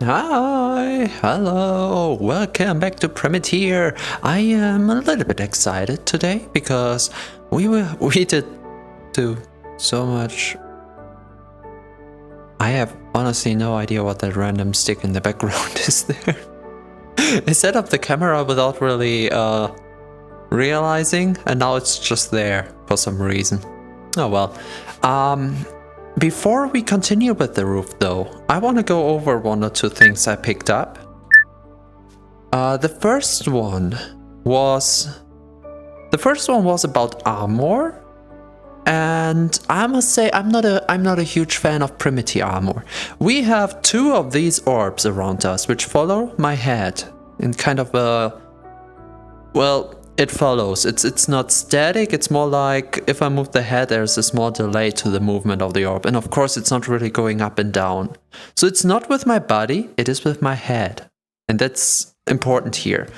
Hi, hello, welcome back to Primitier. I am a little bit excited today because we did do so much. I have honestly no idea what that random stick in the background is there. I set up the camera without really realizing, and now it's just there for some reason. Oh well. Before we continue with the roof though, I want to go over one or two things I picked up. The first one was about armor, and I must say I'm not a huge fan of Primitier armor. We have two of these orbs around us which follow my head in kind of a, well, it follows. It's not static, it's more like if I move the head there's a small delay to the movement of the orb, and of course it's not really going up and down. So it's not with my body, it is with my head. And that's important here.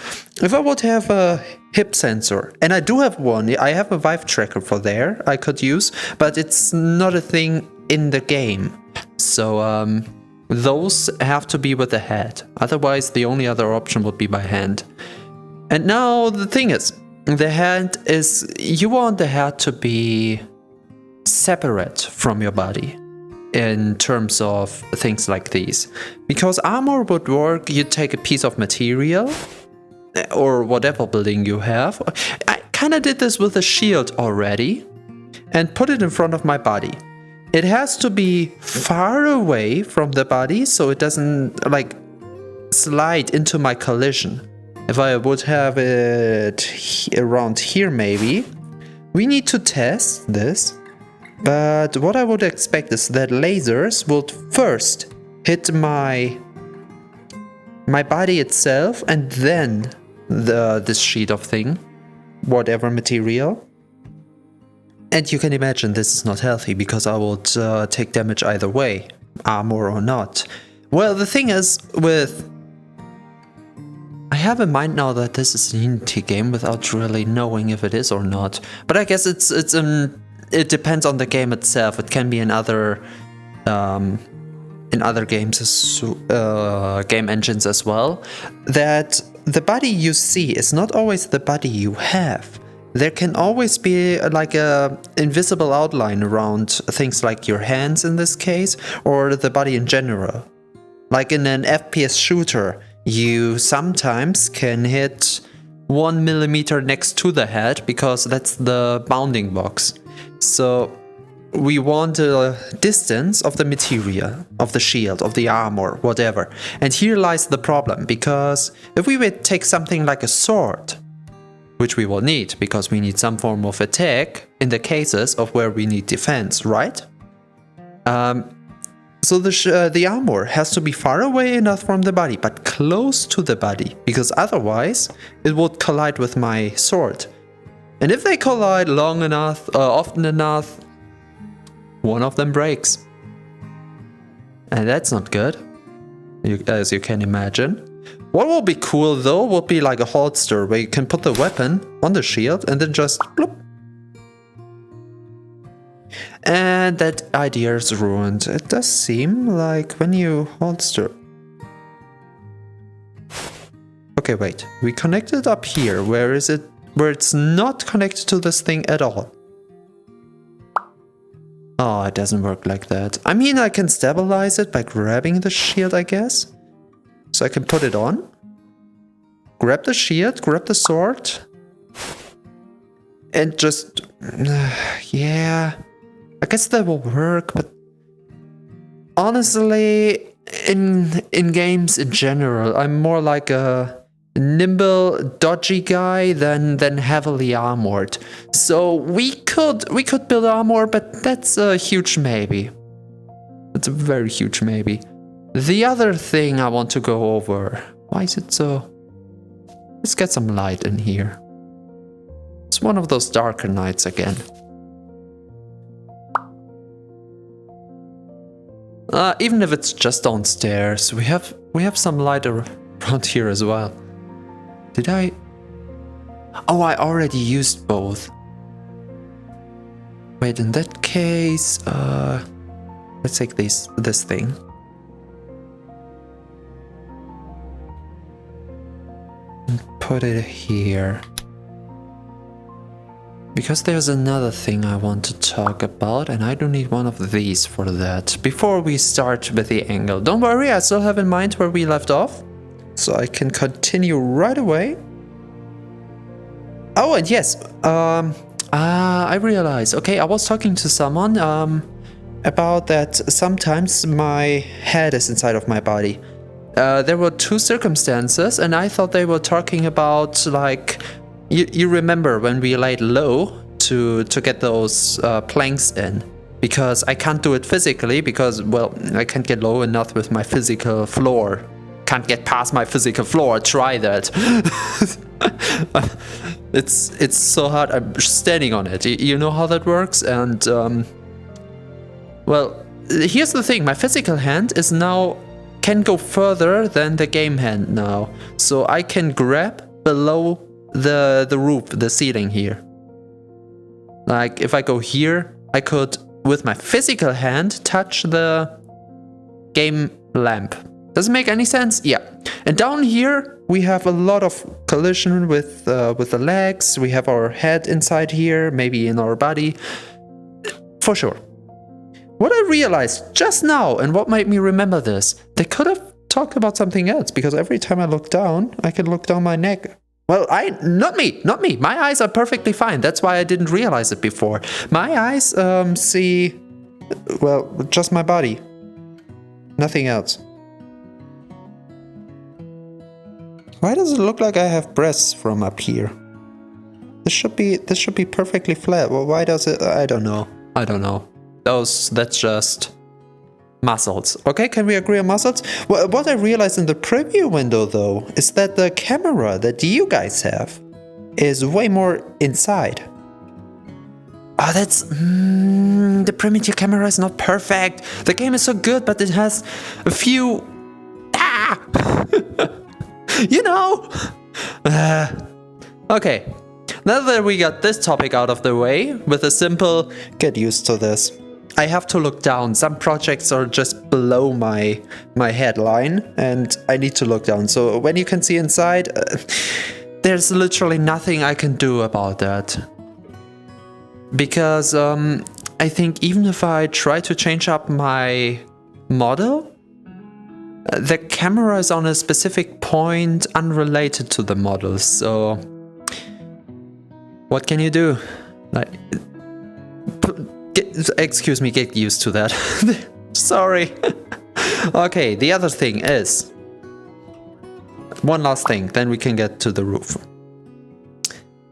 If I would have a hip sensor, and I do have one, I have a Vive tracker for there I could use, but it's not a thing in the game. So those have to be with the head. Otherwise the only other option would be by hand. And now the thing is, the head is, you want the head to be separate from your body in terms of things like these. Because armor would work, you take a piece of material or whatever building you have. I kind of did this with a shield already and put it in front of my body. It has to be far away from the body so it doesn't like slide into my collision. If I would have it around here maybe, we need to test this, but what I would expect is that lasers would first hit my body itself and then this sheet of thing, whatever material. And you can imagine this is not healthy because I would take damage either way, armor or not. Well, the thing is with... I have in mind now that this is a Unity game without really knowing if it is or not. But I guess it depends on the game itself. It can be in other games, game engines as well. That the body you see is not always the body you have. There can always be like a invisible outline around things like your hands in this case, or the body in general. Like in an FPS shooter, you sometimes can hit 1 millimeter next to the head because that's the bounding box. So we want a distance of the material, of the shield, of the armor, whatever. And here lies the problem, because if we would take something like a sword, which we will need because we need some form of attack in the cases of where we need defense, right? So the armor has to be far away enough from the body, but close to the body, because otherwise it would collide with my sword. And if they collide long enough, often enough, one of them breaks. And that's not good, as you can imagine. What will be cool though would be like a holster where you can put the weapon on the shield and then just bloop. And that idea is ruined. It does seem like when you holster... Okay, wait. We connected up here. Where is it? Where it's not connected to this thing at all. Oh, it doesn't work like that. I mean, I can stabilize it by grabbing the shield, I guess. So I can put it on. Grab the shield, grab the sword. And just... yeah... I guess that will work, but honestly, in games in general, I'm more like a nimble, dodgy guy than heavily armored. So we could build armor, but that's a huge maybe. It's a very huge maybe. The other thing I want to go over. Why is it so? Let's get some light in here. It's one of those darker nights again. Even if it's just downstairs, we have some light around here as well. Did I? Oh, I already used both. Wait, in that case, let's take this thing. put it here. Because there's another thing I want to talk about, and I do need one of these for that. Before we start with the angle. Don't worry, I still have in mind where we left off. So I can continue right away. Oh, and yes, I realized. Okay, I was talking to someone about that sometimes my head is inside of my body. There were two circumstances, and I thought they were talking about, like, you remember when we laid low to get those planks in. Because I can't do it physically, because, well, I can't get low enough with my physical floor. Can't get past my physical floor, try that. It's so hard, I'm standing on it. You know how that works? And, well, here's the thing, my physical hand is now, can go further than the game hand now. So I can grab below the roof, the ceiling here. Like, if I go here, I could, with my physical hand, touch the game lamp. Does it make any sense? Yeah. And down here, we have a lot of collision with the legs. We have our head inside here, maybe in our body. For sure. What I realized just now, and what made me remember this, they could have talked about something else, because every time I look down, I can look down my neck. Well, not me. My eyes are perfectly fine. That's why I didn't realize it before. My eyes see, well, just my body. Nothing else. Why does it look like I have breasts from up here? This should be perfectly flat. Well, why does it? I don't know. That's just muscles. Okay, can we agree on muscles? Well, what I realized in the preview window, though, is that the camera that you guys have is way more inside. Oh, that's... the Primitier camera is not perfect. The game is so good, but it has a few... you know! Okay, now that we got this topic out of the way, with a simple get used to this. I have to look down. Some projects are just below my headline, and I need to look down. So when you can see inside, there's literally nothing I can do about that. Because I think even if I try to change up my model, the camera is on a specific point unrelated to the model. So what can you do? Like, excuse me, get used to that. Sorry. Okay, the other thing is... one last thing, then we can get to the roof.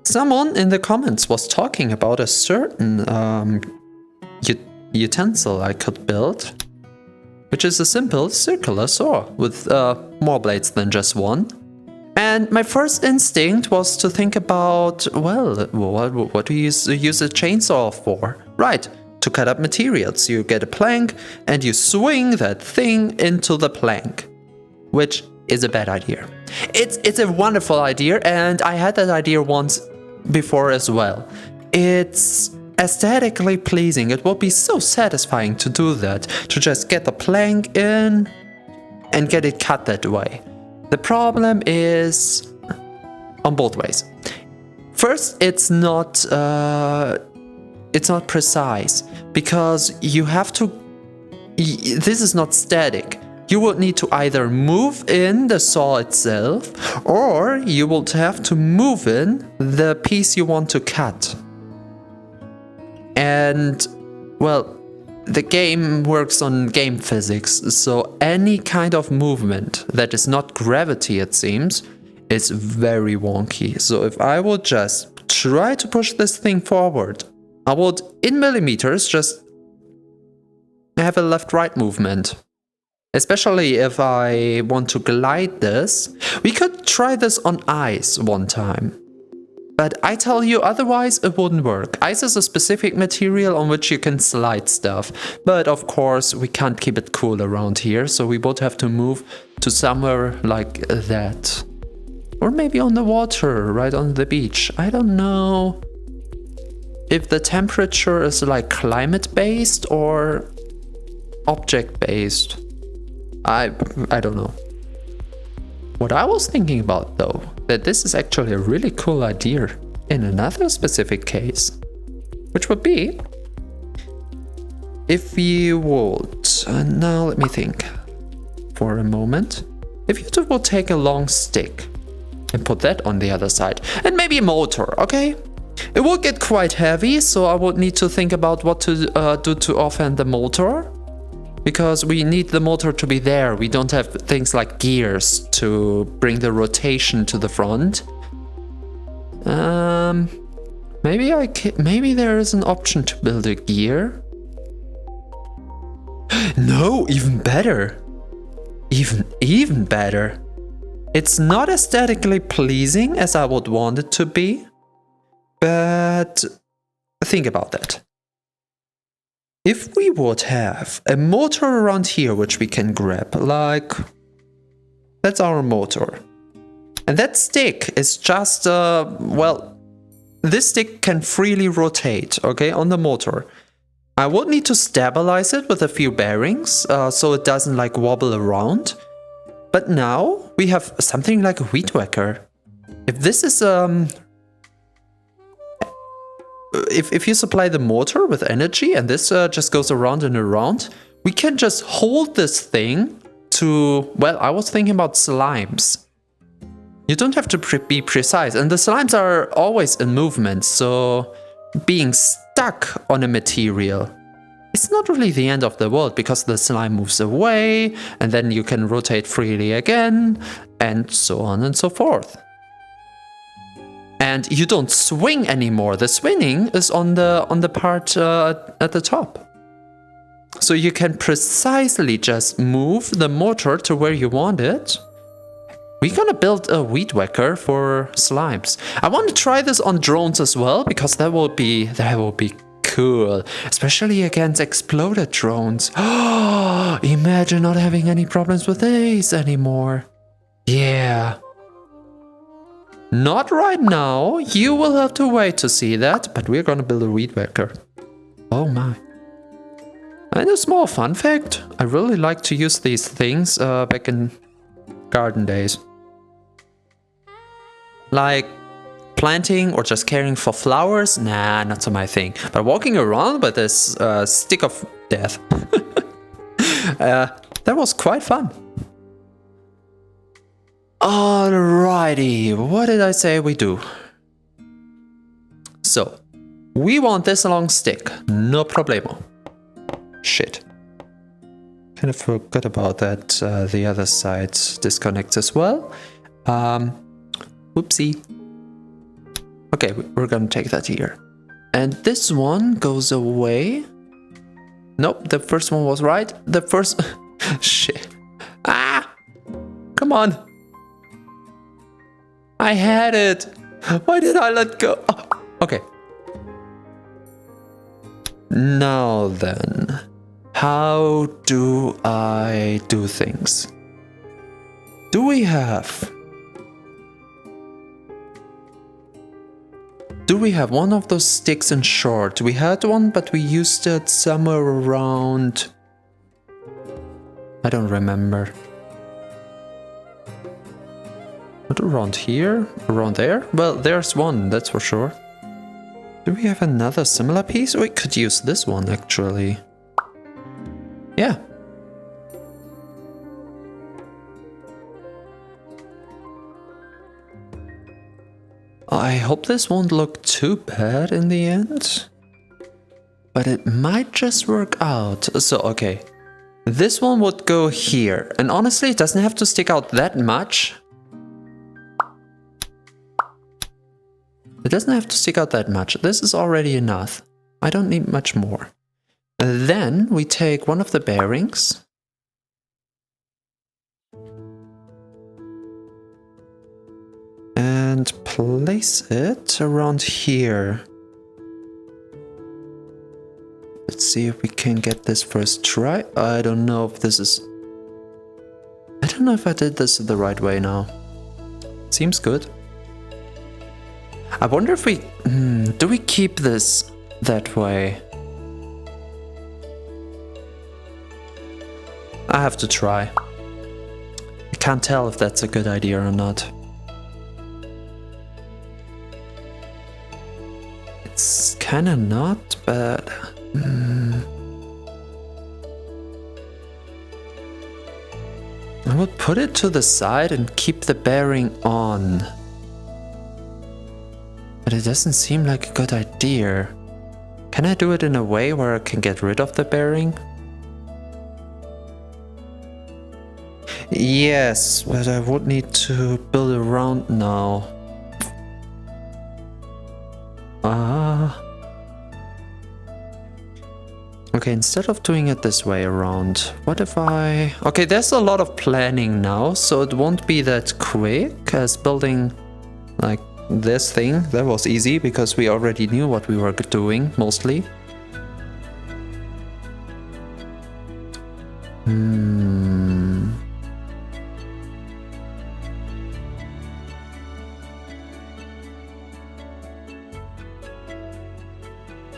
Someone in the comments was talking about a certain utensil I could build, which is a simple circular saw with more blades than just one. And my first instinct was to think about, well, what do you use a chainsaw for? Right, to cut up materials. You get a plank and you swing that thing into the plank, which is a bad idea. It's a wonderful idea, and I had that idea once before as well. It's aesthetically pleasing. It would be so satisfying to do that, to just get the plank in and get it cut that way. The problem is on both ways. First, it's not precise, because you have to... this is not static. You would need to either move in the saw itself, or you would have to move in the piece you want to cut. And, well, the game works on game physics, so any kind of movement that is not gravity, it seems, is very wonky. So if I would just try to push this thing forward, I would, in millimeters, just have a left-right movement. Especially if I want to glide this. We could try this on ice one time. But I tell you, otherwise it wouldn't work. Ice is a specific material on which you can slide stuff. But of course, we can't keep it cool around here, so we would have to move to somewhere like that. Or maybe on the water, right on the beach. I don't know if the temperature is like climate-based or object-based. I don't know. What I was thinking about though, that this is actually a really cool idea in another specific case, which would be if you would, now let me think for a moment, if you would take a long stick and put that on the other side, and maybe a motor, okay? It will get quite heavy, so I would need to think about what to do to offend the motor, because we need the motor to be there. We don't have things like gears to bring the rotation to the front. Maybe there is an option to build a gear. No, even better. Even better. It's not aesthetically pleasing as I would want it to be, but think about that. If we would have a motor around here which we can grab, like, that's our motor. And that stick is just, well, this stick can freely rotate, okay, on the motor. I would need to stabilize it with a few bearings, so it doesn't like wobble around. But now we have something like a weed whacker. If this is, if you supply the motor with energy and this just goes around and around, we can just hold this thing to, well, I was thinking about slimes. You don't have to be precise, and the slimes are always in movement, so being stuck on a material, it's not really the end of the world because the slime moves away and then you can rotate freely again and so on and so forth. And you don't swing anymore. The swinging is on the part at the top. So you can precisely just move the motor to where you want it. We're gonna build a weed whacker for slimes. I want to try this on drones as well because that will be cool, especially against exploded drones. Oh, imagine not having any problems with these anymore. Yeah. Not right now. You will have to wait to see that, but we're gonna build a weed whacker. Oh my. And a small fun fact, I really like to use these things back in garden days. Like planting or just caring for flowers, nah, not so my thing. But walking around with this stick of death, that was quite fun. Alrighty, what did I say we do? So, we want this long stick, no problemo. Shit. Kind of forgot about that, the other side disconnects as well. Whoopsie. Okay, we're gonna take that here. And this one goes away. Nope, the first one was right. The first... Shit. Ah! Come on. I had it. Why did I let go? Oh, okay. Now then. How do I do things? Do we have one of those sticks in short? We had one, but we used it somewhere around... I don't remember. Not around here? Around there? Well, there's one, that's for sure. Do we have another similar piece? We could use this one, actually. Yeah. I hope this won't look too bad in the end. But it might just work out. So, okay. This one would go here. And honestly, it doesn't have to stick out that much. It doesn't have to stick out that much. This is already enough. I don't need much more. Then we take one of the bearings. And place it around here. Let's see if we can get this first try. I don't know if this is... I don't know if I did this the right way now. Seems good. I wonder if we... do we keep this that way? I have to try. Can't tell if that's a good idea or not. It's kinda not, but... I would put it to the side and keep the bearing on. But it doesn't seem like a good idea. Can I do it in a way where I can get rid of the bearing? Yes, but I would need to build around now. Okay, instead of doing it this way around, what if I... Okay, there's a lot of planning now, so it won't be that quick as building like this thing. That was easy because we already knew what we were doing, mostly.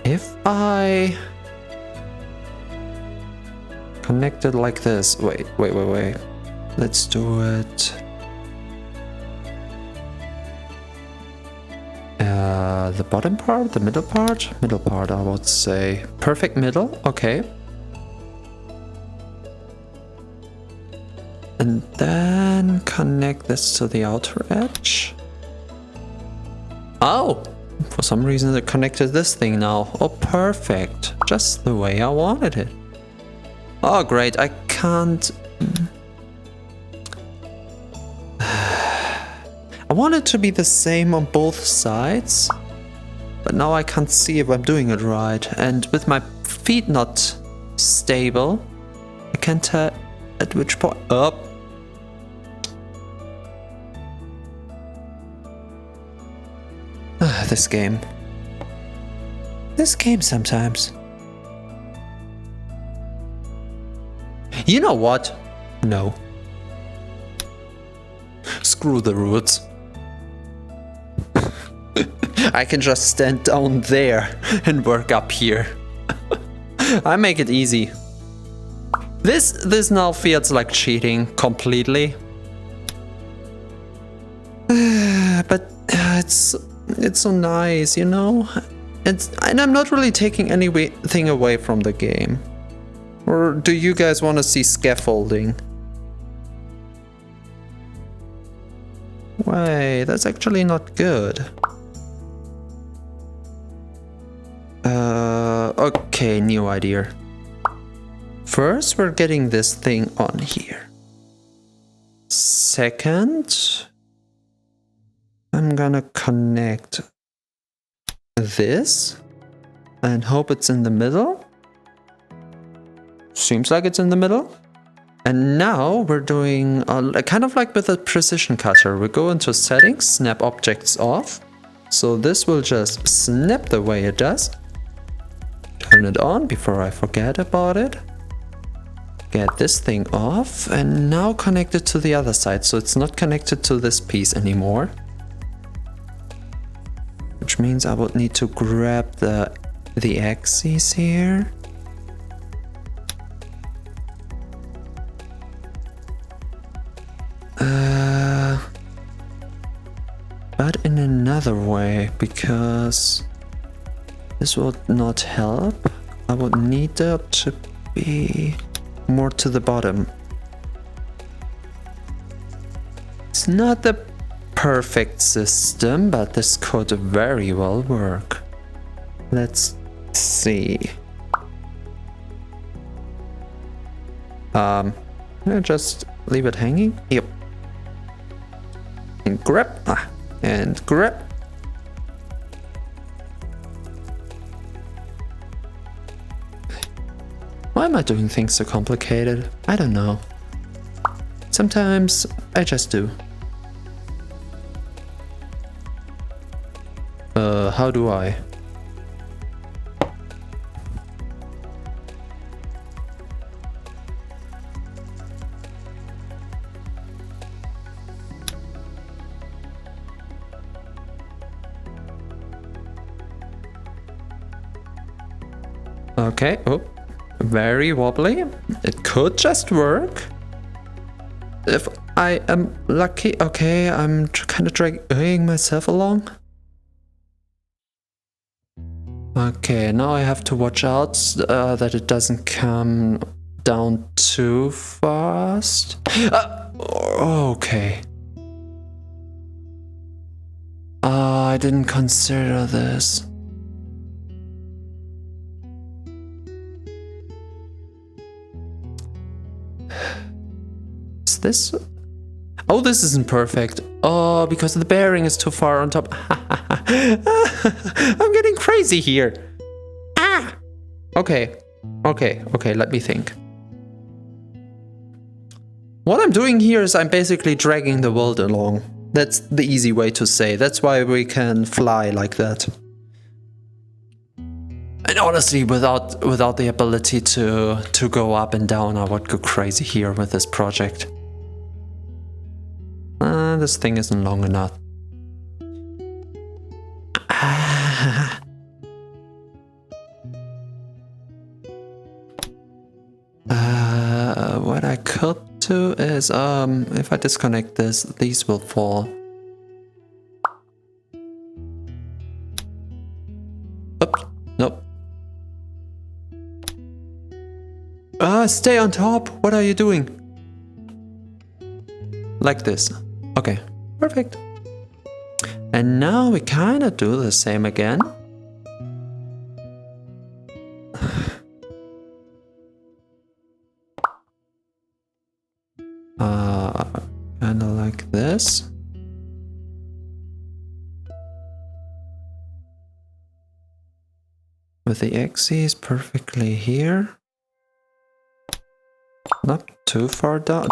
If I connect it like this, wait. Let's do it. The bottom part, the middle part? Middle part, I would say. Perfect middle, okay. And then connect this to the outer edge. Oh! For some reason it connected this thing now. Oh, perfect. Just the way I wanted it. Oh, great. I can't... I want it to be the same on both sides. But now I can't see if I'm doing it right. And with my feet not stable, I can't tell at which point... Up. This game. This game sometimes. You know what? No. Screw the roots. I can just stand down there and work up here. I make it easy. This now feels like cheating completely. But it's so nice, you know? And I'm not really taking anything away from the game. Or do you guys want to see scaffolding? Wait, that's actually not good. Okay, new idea. First, we're getting this thing on here. Second, I'm gonna connect this and hope it's in the middle. Seems like it's in the middle. And now we're doing kind of like with a precision cutter. We go into settings, snap objects off. So this will just snap the way it does. Turn it on before I forget about it. Get this thing off and now connect it to the other side. So it's not connected to this piece anymore. Which means I would need to grab the axes here. But in another way, because this would not help. I would need that to be more to the bottom. It's not the perfect system, but this could very well work. Let's see. Just leave it hanging. Yep. And grab. And grab. Why am I doing things so complicated? I don't know. Sometimes I just do. How do I? Okay, oh, very wobbly. It could just work. if I am lucky. Okay, I'm kind of dragging myself along. Okay, now I have to watch out that it doesn't come down too fast. Okay. I didn't consider this. Is this? Oh, this isn't perfect. Oh, because the bearing is too far on top. I'm getting crazy here. Ah! Okay, let me think. What I'm doing here is I'm basically dragging the world along. That's the easy way to say. That's why we can fly like that. And honestly, without the ability to go up and down, I would go crazy here with this project. This thing isn't long enough. What I could do is, if I disconnect this, these will fall. Oops, nope. Stay on top. What are you doing? Like this. Okay, perfect. And now we kind of do the same again. Kind of like this. With the axes perfectly here. Not too far down,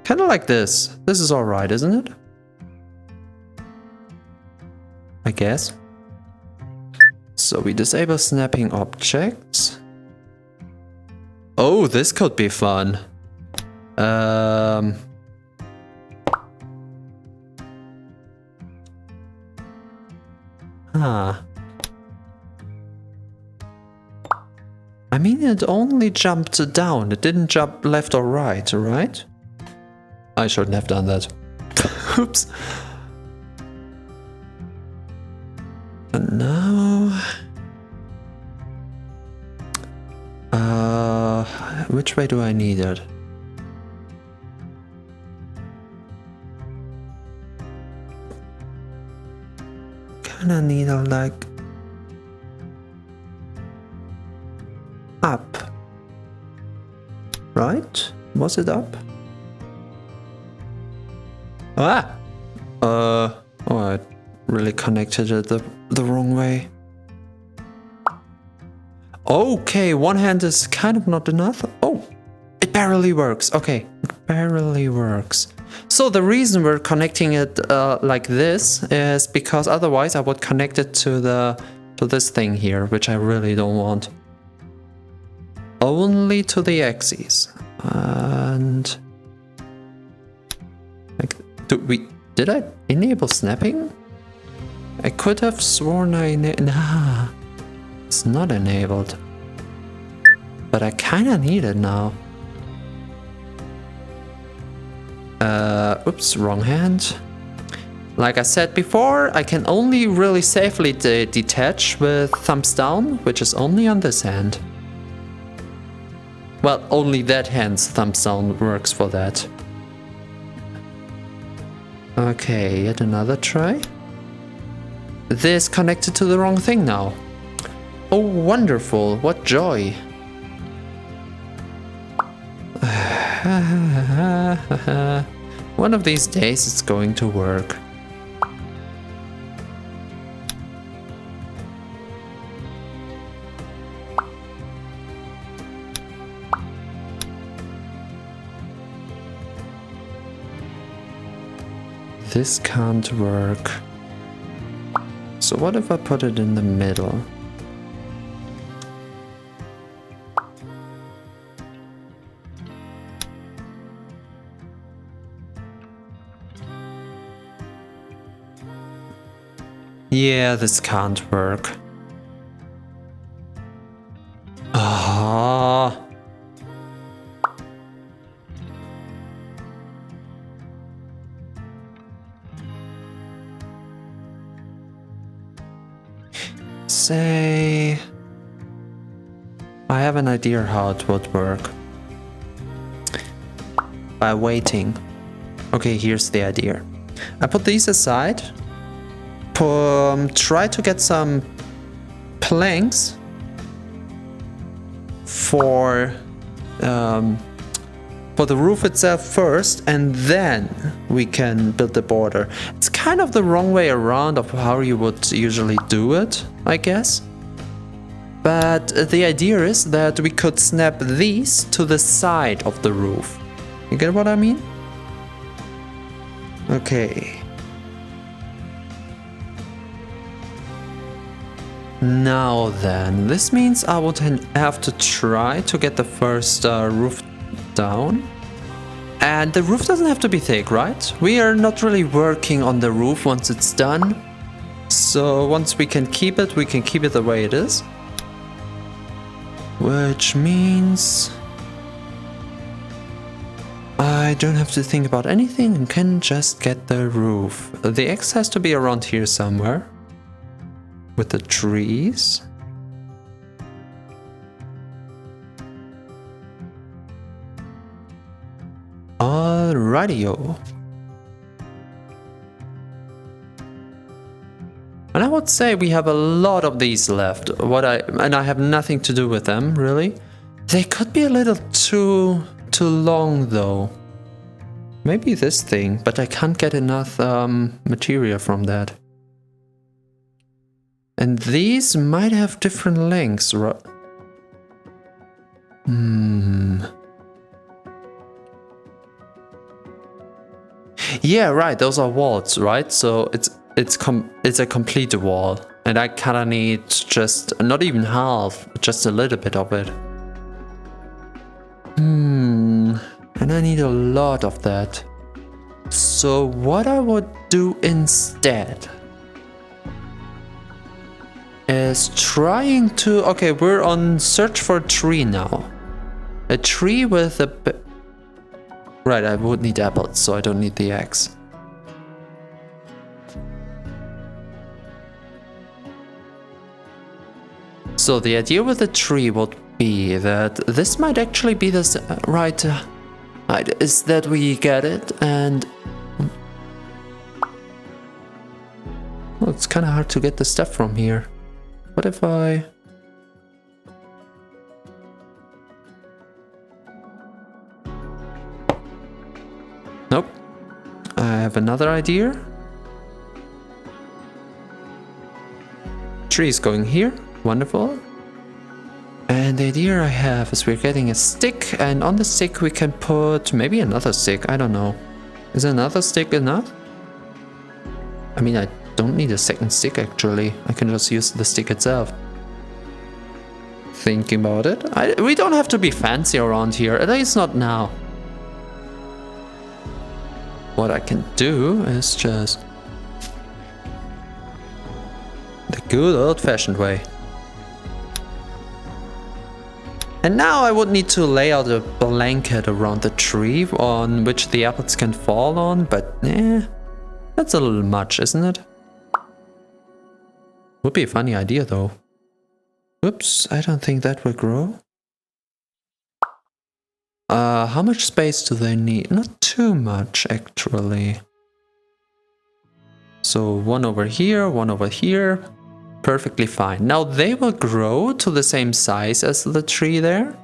Kind of like this. This is alright, isn't it? I guess. So we disable snapping objects. Oh, this could be fun. I mean, it only jumped down. It didn't jump left or right, right? I shouldn't have done that. Oops. And now... which way do I need it? Kinda need a like... up. Right? Was it up? Ah! Oh, I really connected it the wrong way. Okay, one hand is kind of not enough. Oh, it barely works. Okay, it barely works. So the reason we're connecting it like this is because otherwise I would connect it to this thing here, which I really don't want. Only to the axes. And like, did I enable snapping? I could have sworn nah, it's not enabled. But I kinda need it now. Oops, wrong hand. Like I said before, I can only really safely detach with thumbs down, which is only on this hand. Well, only that hand's thumbs down works for that. Okay, yet another try. This connected to the wrong thing now. Oh, wonderful, what joy. One of these days it's going to work. This can't work. So what if I put it in the middle? Yeah, this can't work. say... I have an idea how it would work. By waiting. Okay, here's the idea. I put these aside. Try to get some planks for the roof itself first, and then we can build the border. It's kind of the wrong way around of how you would usually do it, I guess. But the idea is that we could snap these to the side of the roof. You get what I mean? Okay. Now then, this means I would have to try to get the first roof down. And the roof doesn't have to be thick, right? We are not really working on the roof once it's done. So once we can keep it the way it is. Which means I don't have to think about anything and can just get the roof. The X has to be around here somewhere. With the trees. Alrighty-o. And I would say we have a lot of these left. And I have nothing to do with them, really. They could be a little too long though. Maybe this thing, but I can't get enough material from that. And these might have different lengths, right? Yeah, right, those are walls, right? So it's a complete wall. And I kinda need just, not even half, just a little bit of it. And I need a lot of that. So what I would do instead is trying to... Okay, we're on search for a tree now. A tree with a... Right, I would need apples, so I don't need the axe. So the idea with the tree would be that this might actually be the right... is that we get it and... Well, it's kind of hard to get the stuff from here. What if I... Nope. I have another idea. Tree's going here. Wonderful. And the idea I have is we're getting a stick, and on the stick we can put maybe another stick. I don't know. Is another stick enough? I mean, I don't need a second stick actually. I can just use the stick itself. Thinking about it. We don't have to be fancy around here, at least not now. What I can do is just the good old-fashioned way. And now I would need to lay out a blanket around the tree on which the apples can fall on, but that's a little much, isn't it? Would be a funny idea though. Oops, I don't think that will grow. How much space do they need? Not too much actually. So one over here, one over here. Perfectly fine. Now they will grow to the same size as the tree there.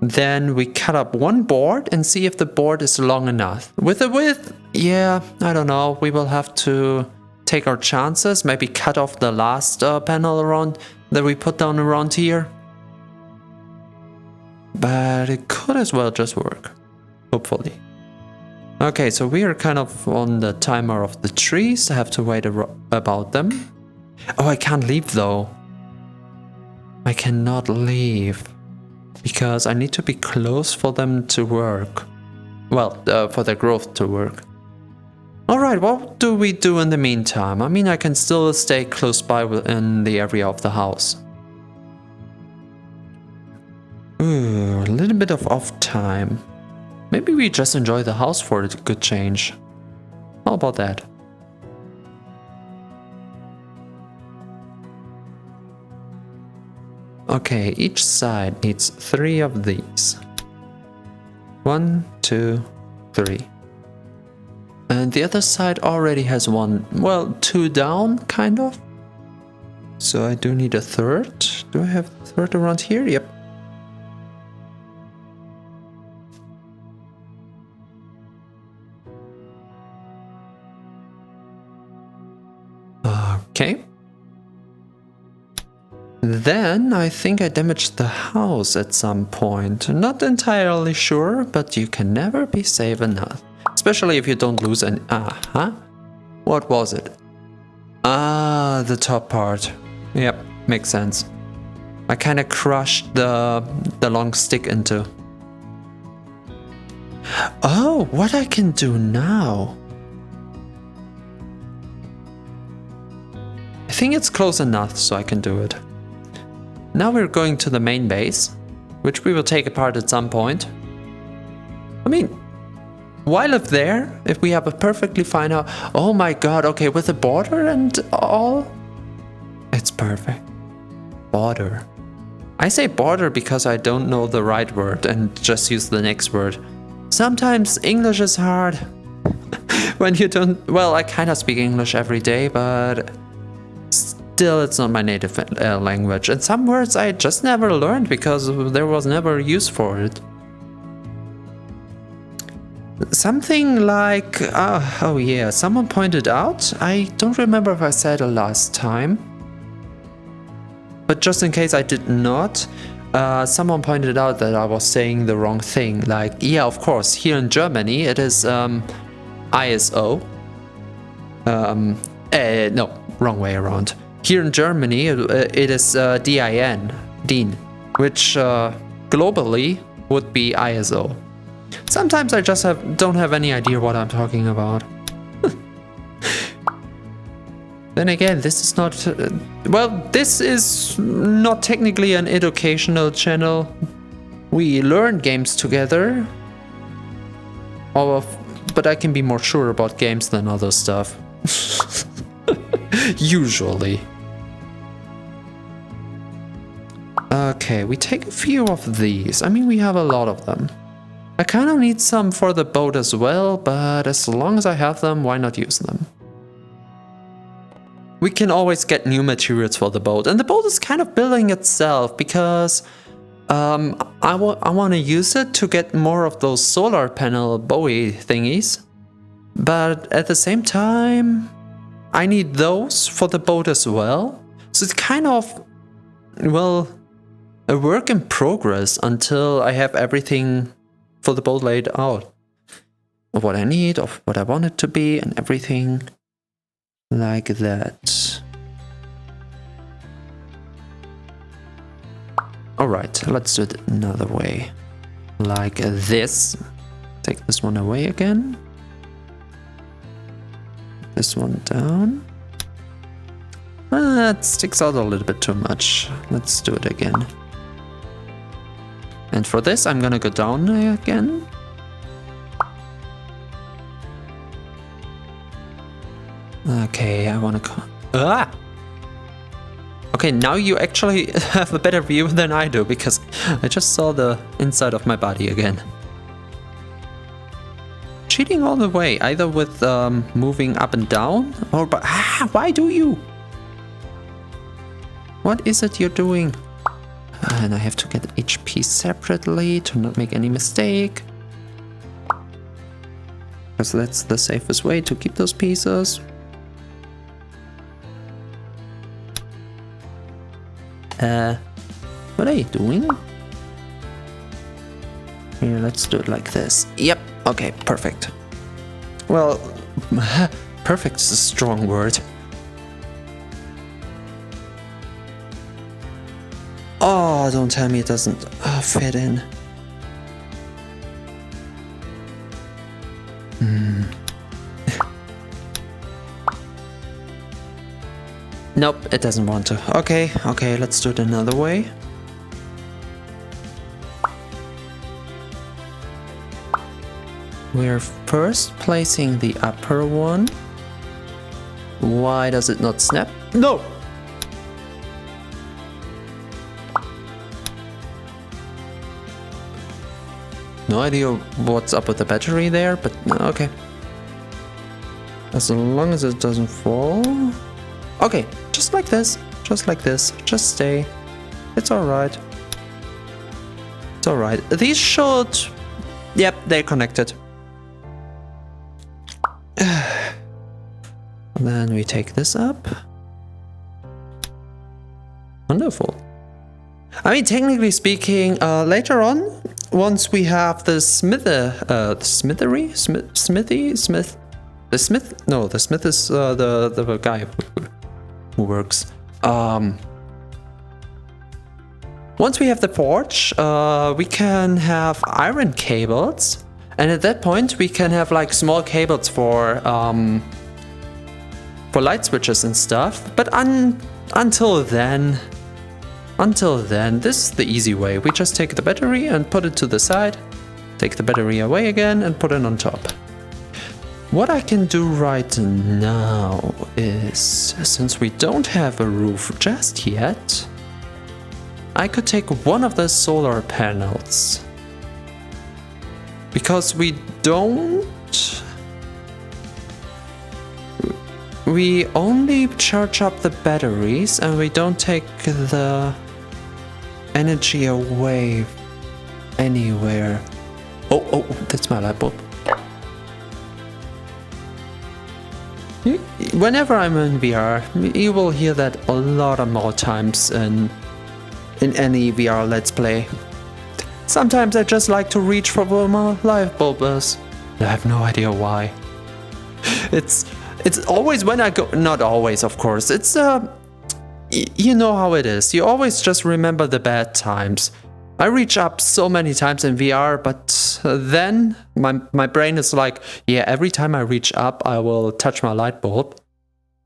Then we cut up one board and see if the board is long enough. With the width, yeah, I don't know. We will have to take our chances. Maybe cut off the last panel around that we put down around here. But it could as well just work. Hopefully. Okay, so we are kind of on the timer of the trees. I have to wait about them. Oh, I can't leave though. I cannot leave. Because I need to be close for them to work. Well, for their growth to work. Alright, what do we do in the meantime? I mean, I can still stay close by in the area of the house. Ooh, a little bit of off time. Maybe we just enjoy the house for a good change. How about that? Okay, each side needs 3 of these. 1, 2, 3. And the other side already has 1, well, 2 down, kind of. So I do need a third. Do I have a third around here? Yep. Okay. Then I think I damaged the house at some point. Not entirely sure, but you can never be safe enough. Especially if you don't lose any... What was it? Ah, the top part. Yep, makes sense. I kind of crushed the long stick into. Oh, what I can do now? I think it's close enough so I can do it. Now we're going to the main base, which we will take apart at some point. I mean, why live there if we have a perfectly fine house? Oh my god, okay, with the border and all? It's perfect. Border. I say border because I don't know the right word and just use the next word. Sometimes English is hard. When you don't... Well, I kind of speak English every day, but... Still, it's not my native language. And some words I just never learned because there was never use for it. Something like... oh yeah, someone pointed out. I don't remember if I said it last time. But just in case I did not, someone pointed out that I was saying the wrong thing. Like, yeah, of course, here in Germany it is ISO. No, wrong way around. Here in Germany it is DIN, which globally would be ISO. Sometimes I just don't have any idea what I'm talking about. Then again, this is not... well, this is not technically an educational channel. We learn games together. But I can be more sure about games than other stuff. Usually. Okay, we take a few of these. I mean, we have a lot of them. I kind of need some for the boat as well, but as long as I have them, why not use them? We can always get new materials for the boat, and the boat is kind of building itself because I want to use it to get more of those solar panel buoy thingies, but at the same time I need those for the boat as well. So it's kind of, well, a work in progress until I have everything for the boat laid out. Of what I need, of what I want it to be, and everything like that. Alright, let's do it another way. Like this. Take this one away again. This one down. That sticks out a little bit too much. Let's do it again. And for this, I'm gonna go down again. Okay, I wanna go... Ah! Okay, now you actually have a better view than I do, because I just saw the inside of my body again. Cheating all the way, either with moving up and down, or by... Ah, why do you? What is it you're doing? And I have to get each piece separately to not make any mistake. Because that's the safest way to keep those pieces. What are you doing? Here, let's do it like this. Yep, okay, perfect. Well, perfect is a strong word. Oh, don't tell me it doesn't fit in. Nope, it doesn't want to. Okay, let's do it another way. We're first placing the upper one. Why does it not snap? No! No idea what's up with the battery there, but okay. As long as it doesn't fall. Okay, just like this. Just like this. Just stay. It's alright. It's alright. These should... Yep, they're connected. Then we take this up. Wonderful. I mean, technically speaking, later on, once we have the smith is the guy who works. Once we have the forge, we can have iron cables, and at that point we can have like small cables for light switches and stuff. But until then, this is the easy way. We just take the battery and put it to the side, take the battery away again and put it on top. What I can do right now is, since we don't have a roof just yet, I could take one of the solar panels. Because we only charge up the batteries and we don't take the energy away anywhere. Oh, that's my light bulb. Whenever I'm in VR, you will hear that a lot of more times in any VR Let's Play. Sometimes I just like to reach for where my light bulb is. I have no idea why. It's always when I go... Not always, of course. It's, you know how it is. You always just remember the bad times. I reach up so many times in VR, but then my brain is like, yeah, every time I reach up, I will touch my light bulb.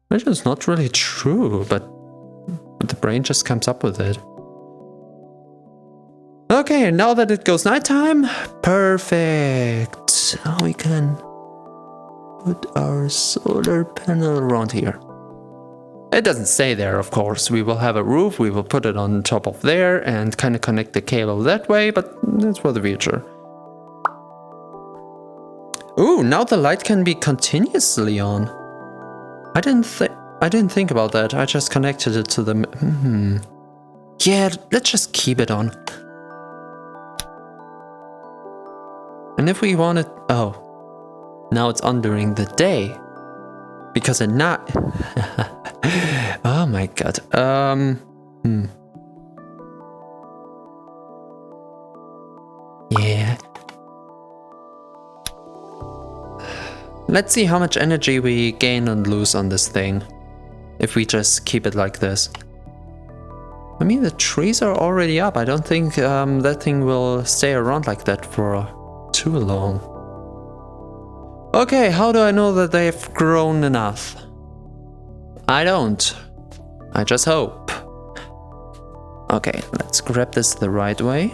Which is not really true, but the brain just comes up with it. Okay, now that it goes nighttime, perfect. Now we can put our solar panel around here. It doesn't stay there, of course. We will have a roof, we will put it on top of there and kind of connect the cable that way, but that's for the future. Ooh, now the light can be continuously on. I didn't think about that. I just connected it to the... Yeah, let's just keep it on. And if we want it... Oh. Now it's on during the day. Because at night... Oh my god. Yeah. Let's see how much energy we gain and lose on this thing. If we just keep it like this. I mean, the trees are already up. I don't think that thing will stay around like that for too long. Okay, how do I know that they've grown enough? I don't. I just hope. Okay, let's grab this the right way.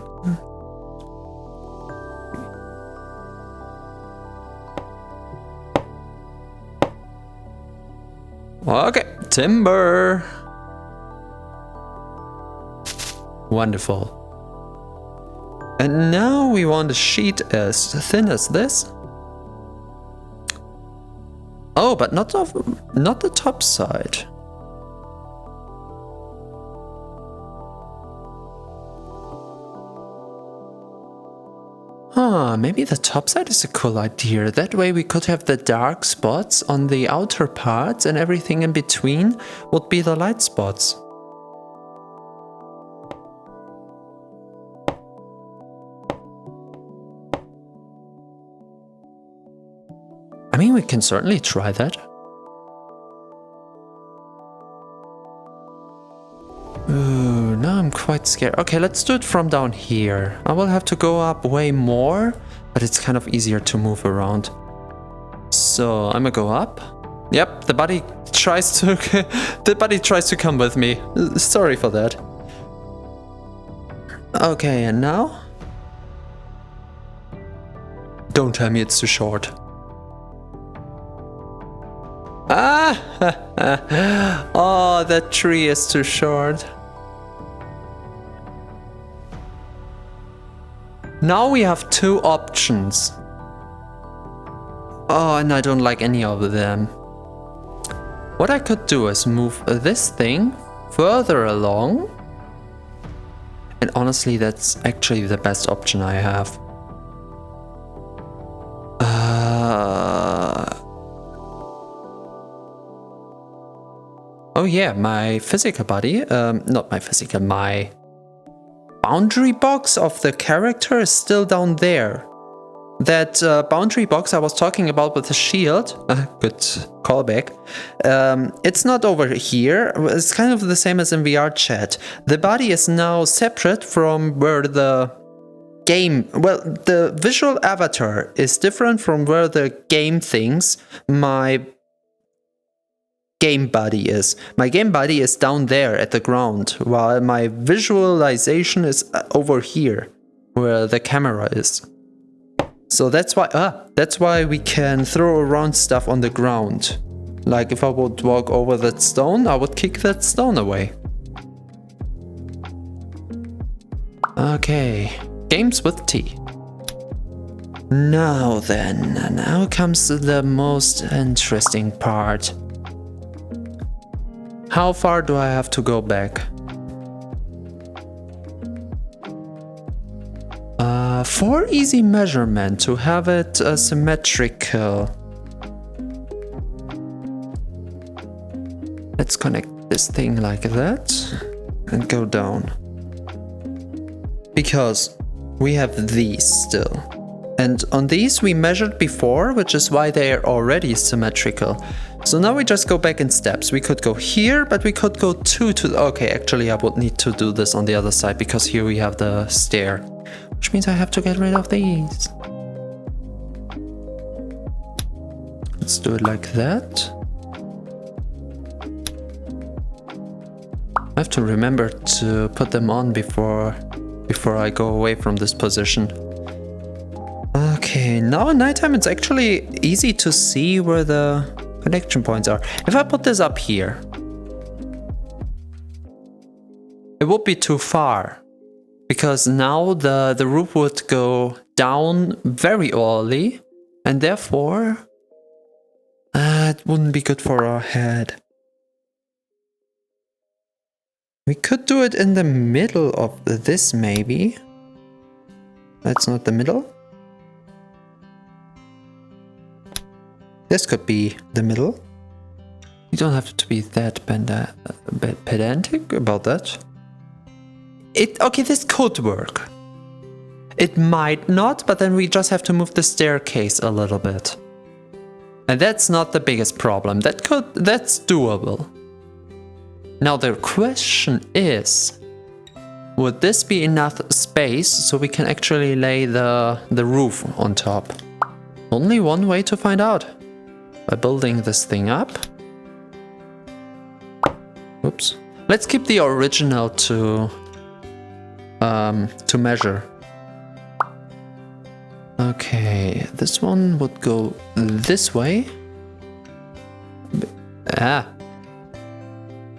Okay, timber. Wonderful. And now we want a sheet as thin as this. Oh, but not the top side. Maybe the top side is a cool idea. That way we could have the dark spots on the outer parts and everything in between would be the light spots. I mean, we can certainly try that. Ooh, now I'm quite scared. Okay, let's do it from down here. I will have to go up way more, but it's kind of easier to move around. So I'm gonna go up. Yep, the buddy tries to come with me. Sorry for that. Okay, and now? Don't tell me it's too short. Ah! Oh, that tree is too short. Now we have two options. Oh, and I don't like any of them. What I could do is move this thing further along. And honestly, that's actually the best option I have. Oh yeah, my physical body, not my physical, my boundary box of the character is still down there. That boundary box I was talking about with the shield, good callback, it's not over here. It's kind of the same as in VR chat. The body is now separate from where the game, well, the visual avatar is different from where the game thinks my game body is. My game body is down there at the ground, while my visualization is over here, where the camera is. So that's why we can throw around stuff on the ground. Like if I would walk over that stone, I would kick that stone away. Okay, games with T. Now then, now comes the most interesting part. How far do I have to go back? 4 easy measurement to have it symmetrical. Let's connect this thing like that and go down. Because we have these still. And on these we measured before, which is why they are already symmetrical. So now we just go back in steps. We could go here, but we could go two to... Okay, actually I would need to do this on the other side because here we have the stair. Which means I have to get rid of these. Let's do it like that. I have to remember to put them on before I go away from this position. Okay, now at nighttime it's actually easy to see where the connection points are. If I put this up here, it would be too far. Because now the roof would go down very early, and therefore it wouldn't be good for our head. We could do it in the middle of this, maybe. That's not the middle. This could be the middle. You don't have to be that pedantic about that. Okay, this could work. It might not, but then we just have to move the staircase a little bit. And that's not the biggest problem. That's doable. Now the question is, would this be enough space so we can actually lay the roof on top? Only one way to find out. By building this thing up. Oops. Let's keep the original to measure. Okay, this one would go this way.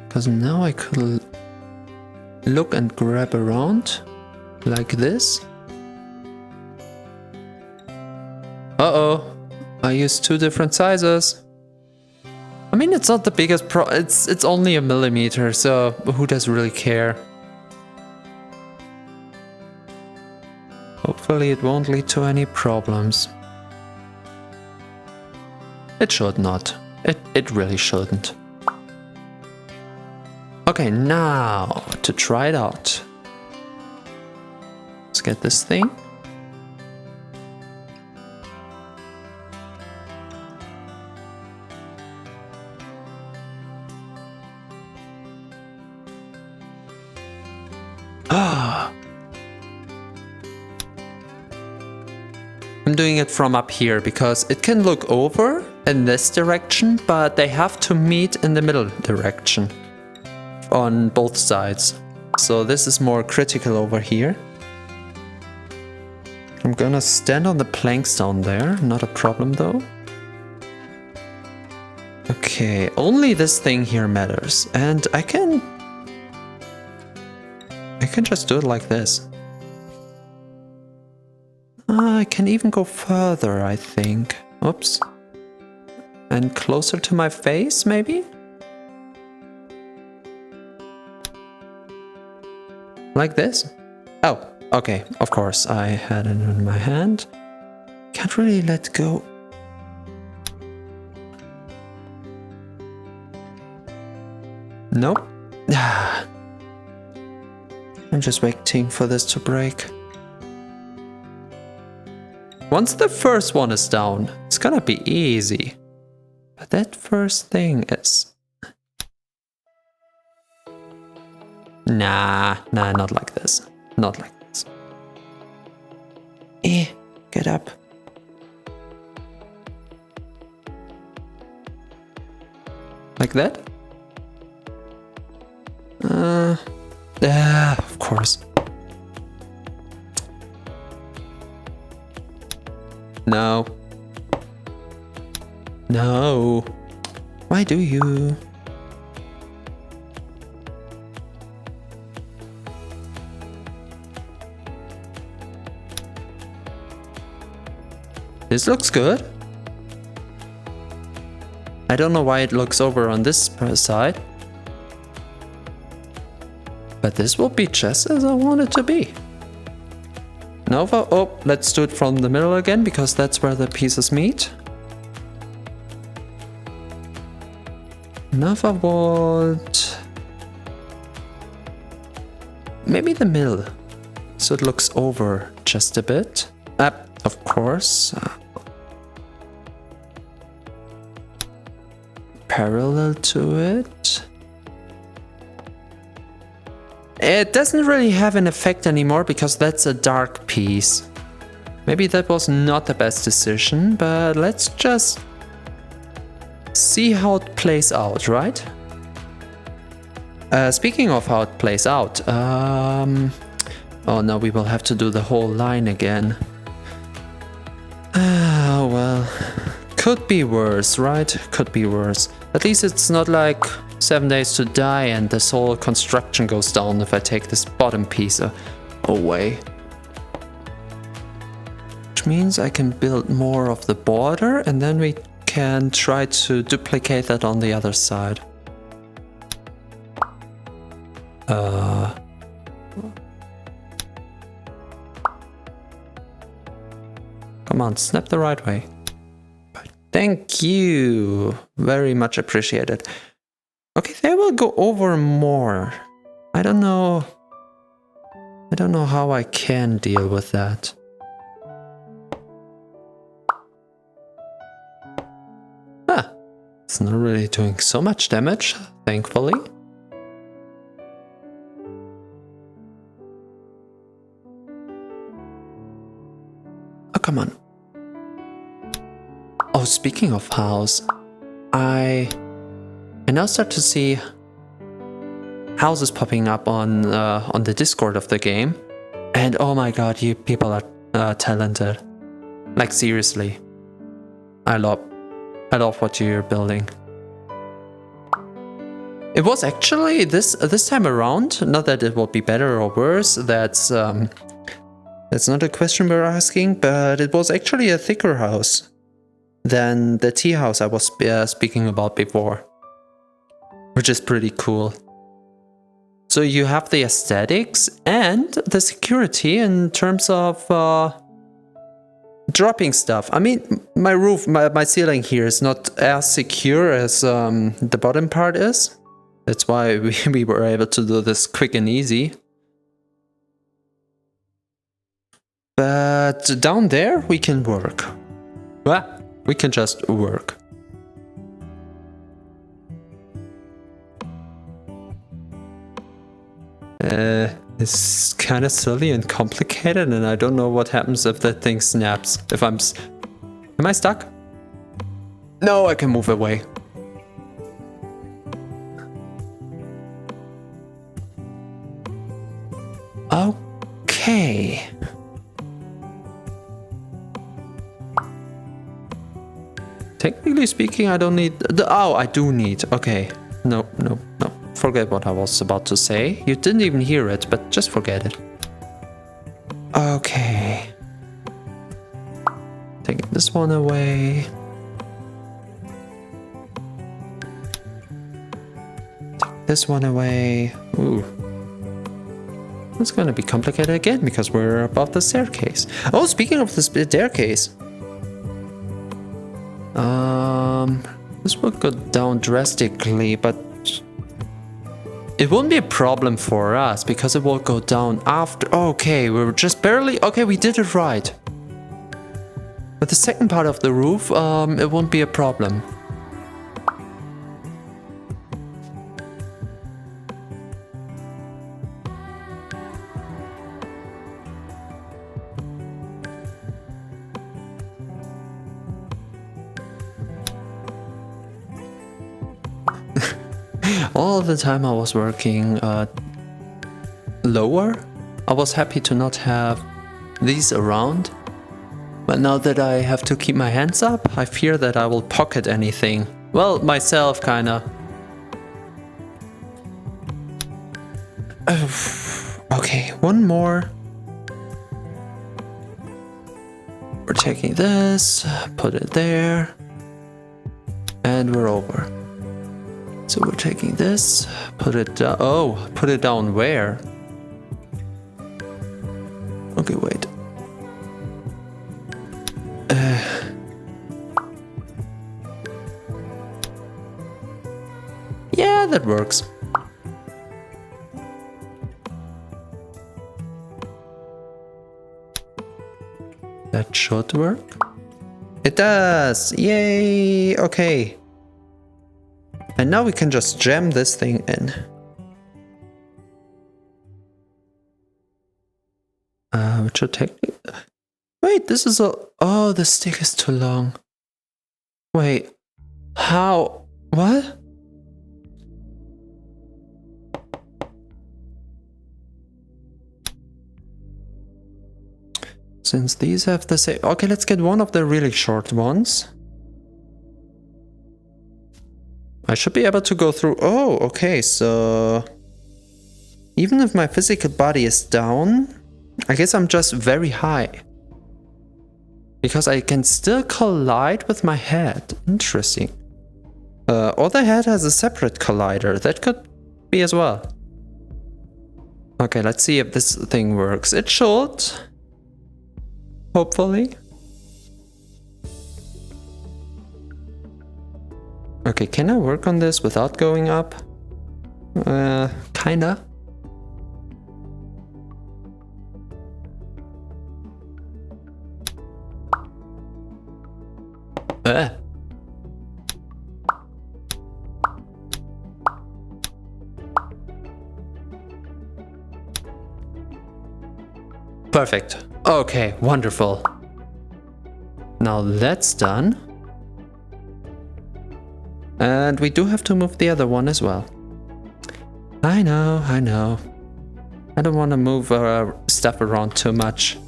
Because now I could look and grab around like this. Uh-oh, I used 2 different sizes. I mean, it's not the biggest it's only a millimeter, so who does really care? Hopefully it won't lead to any problems. It should not. It really shouldn't. Okay, now to try it out. Let's get this thing. I'm doing it from up here because it can look over in this direction, but they have to meet in the middle direction on both sides. So this is more critical over here. I'm gonna stand on the planks down there, not a problem though. Okay, only this thing here matters, and I can just do it like this. I can even go further, I think. Oops. And closer to my face, maybe? Like this? Oh, okay, of course, I had it in my hand. Can't really let go. Nope. I'm just waiting for this to break. Once the first one is down, it's gonna be easy. But that first thing is... Nah, not like this. Not like this. Get up. Like that? Of course. No. No. Why do you? This looks good. I don't know why it looks over on this side. But this will be just as I want it to be. Nova, oh, let's do it from the middle again, because that's where the pieces meet. Nova Vault. Maybe the middle. So it looks over just a bit. Of course. Parallel to it. It doesn't really have an effect anymore because that's a dark piece. Maybe that was not the best decision, but let's just see how it plays out, right? Speaking of how it plays out, oh no, we will have to do the whole line again. Oh well, could be worse, right? Could be worse. At least it's not like 7 days to die and this whole construction goes down if I take this bottom piece away. Which means I can build more of the border and then we can try to duplicate that on the other side. Come on, snap the right way. Thank you. Very much appreciated. Okay, they will go over more. I don't know how I can deal with that. It's not really doing so much damage, thankfully. Oh, come on. Oh, speaking of house, I now start to see houses popping up on the Discord of the game, and oh my god, you people are talented. Like seriously, I love what you're building. It was actually this time around. Not that it will be better or worse. That's not a question we're asking, but it was actually a thicker house than the tea house I was speaking about before, which is pretty cool. So you have the aesthetics and the security in terms of dropping stuff. I mean, my roof, my ceiling here is not as secure as the bottom part is. That's why we were able to do this quick and easy. But down there we can work. Well, we can just work. It's kind of silly and complicated, and I don't know what happens if that thing snaps. If am I stuck? No, I can move away. Okay. Technically speaking, I don't need oh, I do need. Okay. No. Forget what I was about to say. You didn't even hear it, but just forget it. Okay. Taking this one away. Take this one away. Ooh. It's gonna be complicated again because we're above the staircase. Oh, speaking of the staircase. This will go down drastically, but it won't be a problem for us because it will go down after. Okay, we were just barely. Okay, we did it right. But the second part of the roof, it won't be a problem. All the time I was working lower, I was happy to not have these around. But now that I have to keep my hands up, I fear that I will pocket anything. Well, myself, kinda. Okay, one more. We're taking this, put it there, and we're over. So we're taking this, put it down. Oh, put it down where? Okay, wait. Yeah, that works. That should work. It does! Yay! Okay. And now we can just jam this thing in. Which should take... Wait, this is a... Oh, the stick is too long. Wait. How? What? Since these have the same... Okay, let's get one of the really short ones. I should be able to go through... Oh, okay, so... Even if my physical body is down, I guess I'm just very high. Because I can still collide with my head. Interesting. Or the head has a separate collider. That could be as well. Okay, let's see if this thing works. It should. Hopefully. Okay, can I work on this without going up? Kinda. Perfect. Okay, wonderful. Now that's done. And we do have to move the other one as well. I know. I don't want to move stuff around too much.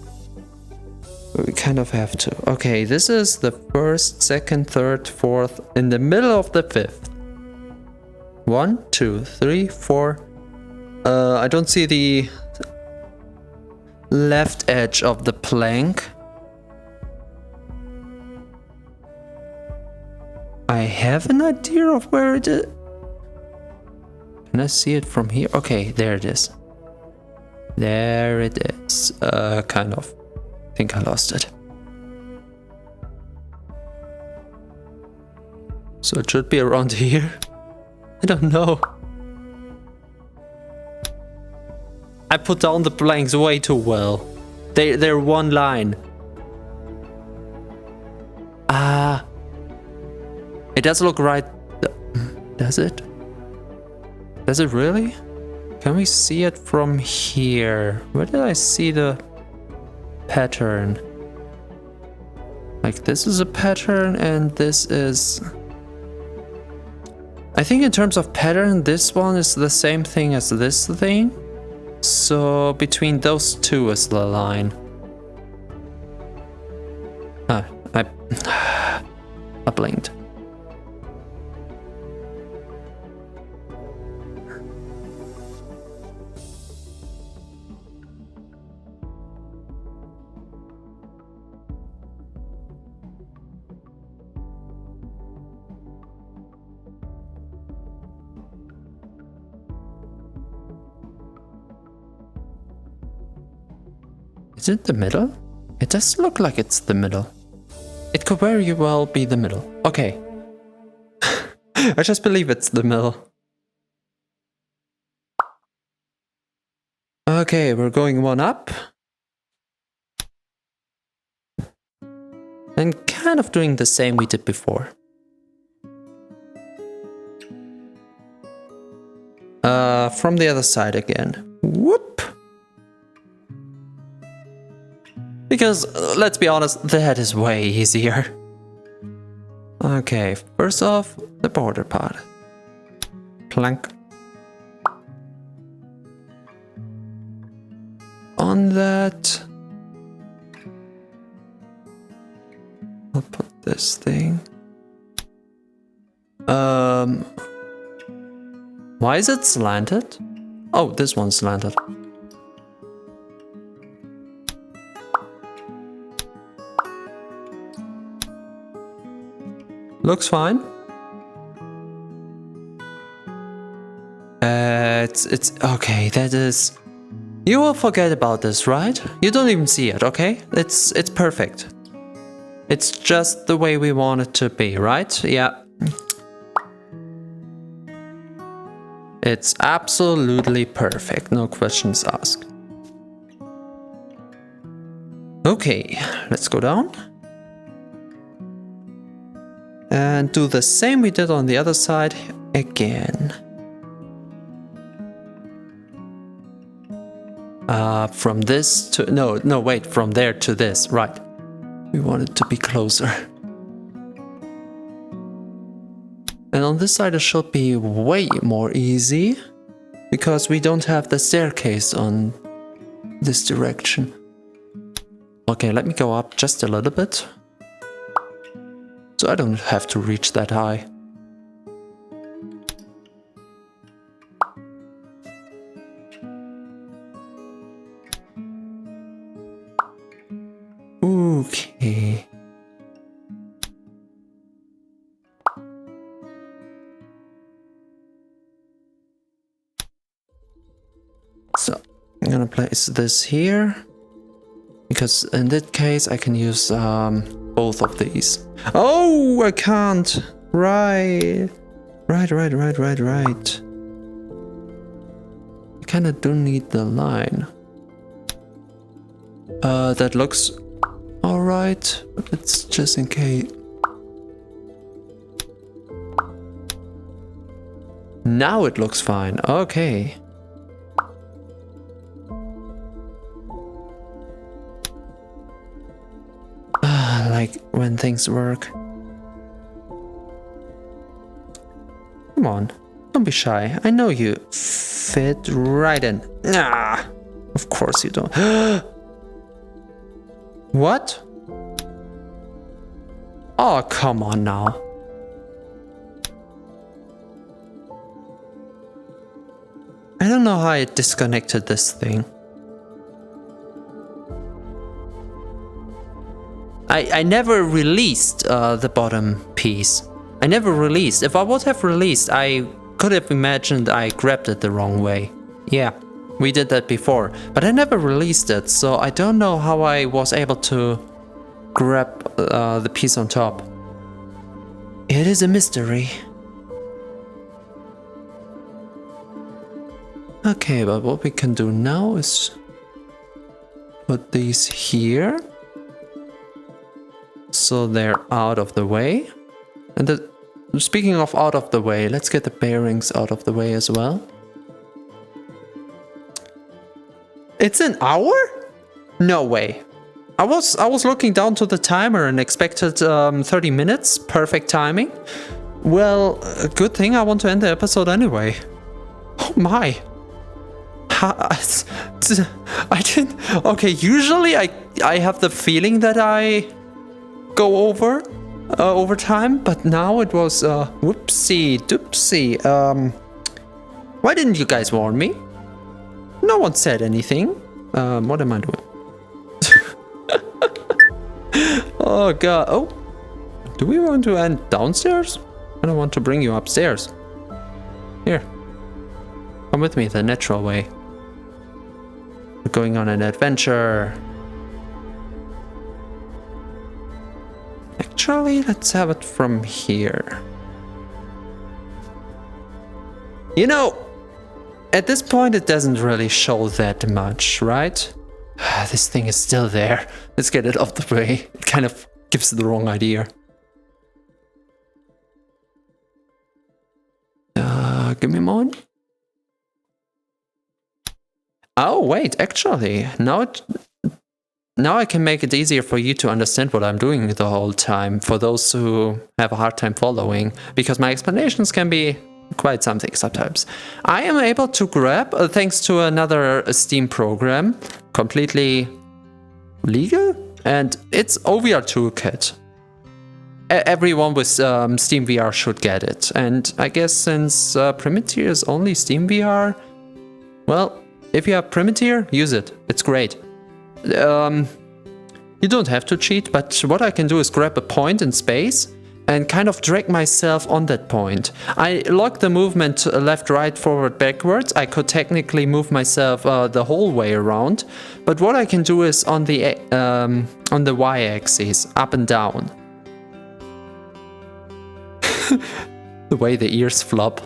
But we kind of have to. Okay, this is the first, second, third, fourth, in the middle of the fifth. 1, 2, 3, 4. I don't see the left edge of the plank. I have an idea of where it is. Can I see it from here? Okay, there it is. There it is. Kind of. I think I lost it. So it should be around here. I don't know. I put down the planks way too well. They're one line. It does look right. Does it? Does it really? Can we see it from here? Where did I see the pattern? Like this is a pattern and this is... I think in terms of pattern, this one is the same thing as this thing. So between those two is the line. I blinked. Is it the middle? It does look like it's the middle. It could very well be the middle. Okay. I just believe it's the middle. Okay, we're going one up. And kind of doing the same we did before. From the other side again. Whoop! Because, let's be honest, that is way easier. Okay, first off, the border part. Plank. On that, I'll put this thing. Why is it slanted? Oh, this one's slanted. Looks fine. It's okay. That is. You will forget about this, right? You don't even see it, okay? It's perfect. It's just the way we want it to be, right? Yeah. It's absolutely perfect, no questions asked. Okay, let's go down. And do the same we did on the other side again. From this to... No, wait, from there to this, right. We want it to be closer. And on this side it should be way more easy, because we don't have the staircase on this direction. Okay, let me go up just a little bit, so I don't have to reach that high. Okay. So, I'm gonna place this here, because in that case I can use both of these. Oh, I can't! Right. I kinda do need the line. That looks alright, but it's just in case. Now it looks fine, okay. Like when things work. Come on, don't be shy. I know you fit right in. Ah, of course you don't. What? Oh, come on now. I don't know how I disconnected this thing. I never released the bottom piece. I never released. If I would have released, I could have imagined I grabbed it the wrong way. Yeah, we did that before. But I never released it, so I don't know how I was able to grab the piece on top. It is a mystery. Okay, but what we can do now is put these here, so they're out of the way. And speaking of out of the way, let's get the bearings out of the way as well. It's an hour? No way. I was looking down to the timer and expected 30 minutes, perfect timing. Well, good thing I want to end the episode anyway. Oh my. I didn't... Okay, usually I have the feeling that I go over time, but now it was whoopsie doopsie. Why didn't you guys warn me? No one said anything. What am I doing? Oh god. Oh, do we want to end downstairs? I don't want to bring you upstairs. Here, come with me the natural way. We're going on an adventure. actually, let's have it from here. You know, at this point it doesn't really show that much, right? This thing is still there. Let's get it off the way. It kind of gives the wrong idea. Give me a moment. Oh, wait, actually, now I can make it easier for you to understand what I'm doing the whole time, for those who have a hard time following, because my explanations can be quite something sometimes. I am able to grab, thanks to another Steam program, completely legal, and it's OVR Toolkit. Everyone with Steam VR should get it, and I guess since Primitier is only Steam VR, well, if you have Primitier, use it. It's great. You don't have to cheat, but what I can do is grab a point in space and kind of drag myself on that point. I lock the movement left, right, forward, backwards. I could technically move myself the whole way around, but what I can do is on the y-axis, up and down. The way the ears flop.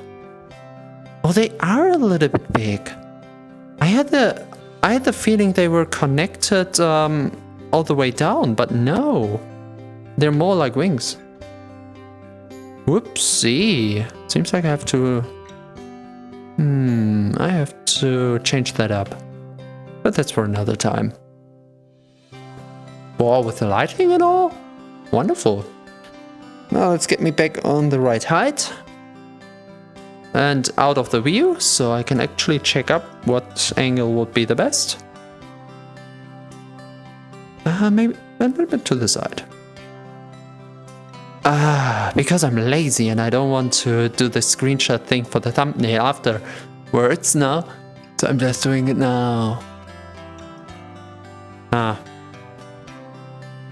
Oh, they are a little bit big. I had the feeling they were connected all the way down, but no. They're more like wings. Whoopsie. Seems like I have to... I have to change that up. But that's for another time. Wow, with the lighting and all? Wonderful. Now let's get me back on the right height. And out of the view, so I can actually check up what angle would be the best. Maybe a little bit to the side. Because I'm lazy and I don't want to do the screenshot thing for the thumbnail afterwards now. So I'm just doing it now.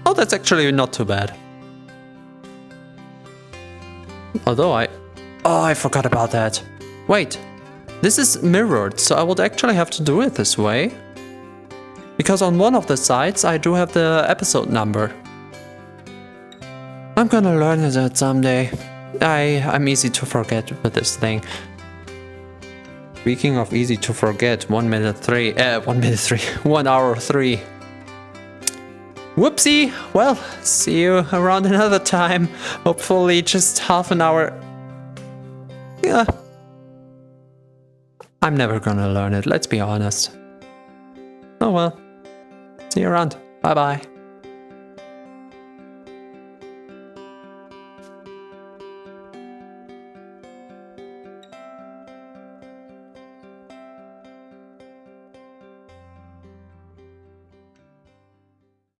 Oh, that's actually not too bad. Although I forgot about that. Wait, this is mirrored, so I would actually have to do it this way. Because on one of the sides I do have the episode number. I'm gonna learn it someday. I'm easy to forget with this thing. Speaking of easy to forget, 1 hour 3. Whoopsie! Well, see you around another time. Hopefully just half an hour. Yeah. I'm never gonna learn it, let's be honest. Oh well. See you around. Bye bye.